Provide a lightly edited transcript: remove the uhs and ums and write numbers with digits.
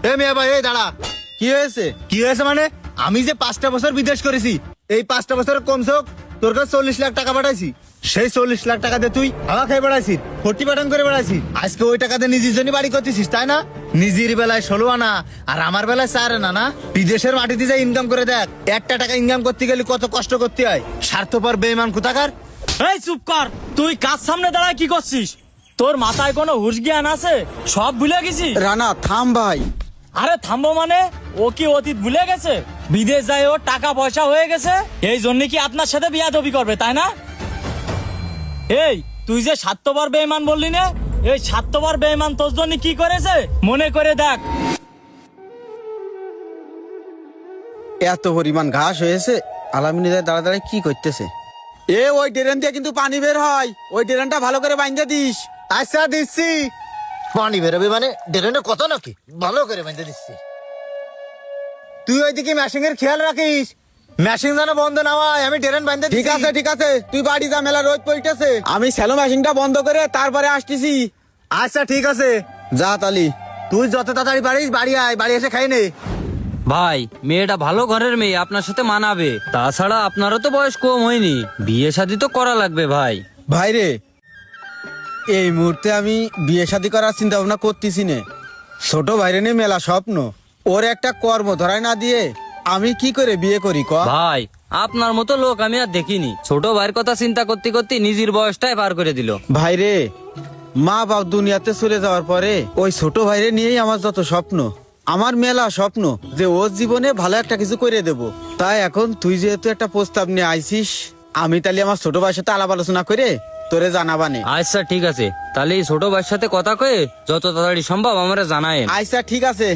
এ মেয়ে ভাই, এই দাঁড়া। কি হয়েছে? কি হয়েছে মানে? আমি যে 5টা বছর বিদেশ করেছি, এই 5টা বছরের কমসে হোক তোর কাছে 40 লাখ টাকা পাঠাইছি। সেই 40 লাখ টাকা দিয়ে তুই হাওয়া খেয়ে বেড়াইছিস, ফটি পাঠান করে বেড়াইছিস। আজকে ওই টাকা দিয়ে নিজের জন্য বাড়ি করতেছিস, তাই না? নিজের বেলায় 16 আনা আর আমার বেলায় 4 আনা না? বিদেশের মাটিতে যা ইনকাম করে দেখ, একটা টাকা ইনকাম করতে গেলে কত কষ্ট করতে হয়। স্বার্থপর বেঈমান কোথাকার। এই চুপ কর, তুই কাজ সামনে দাঁড়ায় কি করছিস? তোর মাথায় কোনো হুঁশ জ্ঞান আছে? সব ভুলে গেছিস? রানা থাম ভাই। আরে থামবো মানে? ও কি অতীত ভুলে গেছে? বিদেশ যায় ওর টাকা পয়সা হয়ে গেছে, এই জন্য কি আপনার সাথে বিয়াদবি করবে, তাই না? এই তুই যে 7বার বেঈমান বললি না, এই 7বার বেঈমান তোর জন্য কি করেছে মনে করে দেখ। এত পরিমাণ ঘাস হয়েছে, আলামিনী দাঁড়া দাঁড়ায় কি করতেছে? ওই ড্রেন দিয়ে কিন্তু পানি বের হয়, ওই ড্রেনটা ভালো করে বাইন্ধে দিস। আচ্ছা দিচ্ছি। পানি বেরোবে মানে ড্রেনে কত নাকি? ভালো করে বেঁধে দিচ্ছি। তুই ওইদিকে মেশিং এর খেয়াল রাখিস, মেশিন যেন বন্ধ না হয়। আমি ড্রেন বেঁধে ঠিক আছে ঠিক আছে, তুই বাড়ি যা, মেলা রোদ পড়তেছে। আমি স্যালো মেশিনটা বন্ধ করে তারপরে আসতেছি। আচ্ছা ঠিক আছে, যা তালি। তুই যত তাড়াতাড়ি পারিস বাড়ি আয়, বাড়ি এসে খাই নে। ভাই মেয়েটা ভালো ঘরের মেয়ে, আপনার সাথে মানাবে। তাছাড়া আপনারও তো বয়স কম হয়নি, বিয়ে শাদী তো করা লাগবে ভাই। ভাই রে, এই মুহূর্তে আমি বিয়ে শাদী করার চিন্তা ভাবনা করতেছি না। ছোট ভাইরে নিয়ে মেলা স্বপ্ন, ওর একটা কর্ম ধরায় না দিয়ে আমি কি করে বিয়ে করি ক? ভাই আপনার মতো লোক আমি আর দেখিনি, ছোট ভাইয়ের কথা চিন্তা করতে করতে নিজের বয়সটাই পার করে দিল। ভাই রে, মা বাপ দুনিয়াতে চলে যাওয়ার পরে ওই ছোট ভাইরে নিয়েই আমার যত স্বপ্ন, আমার মেলা স্বপ্ন যে ওর জীবনে ভালো একটা কিছু করে দেব। তাই এখন তুই যেহেতু একটা প্রস্তাব নিয়ে আইছিস, আমি তাহলে আমার ছোট ভাইয়ের সাথে আলাপ আলোচনা করে তোরে জানাবানে। আচ্ছা ঠিক আছে, তাহলে এই ছোট ভাইয়ের সাথে কথা কয়ে যত তাড়াতাড়ি সম্ভব আমারে জানায়েন। আচ্ছা ঠিক আছে।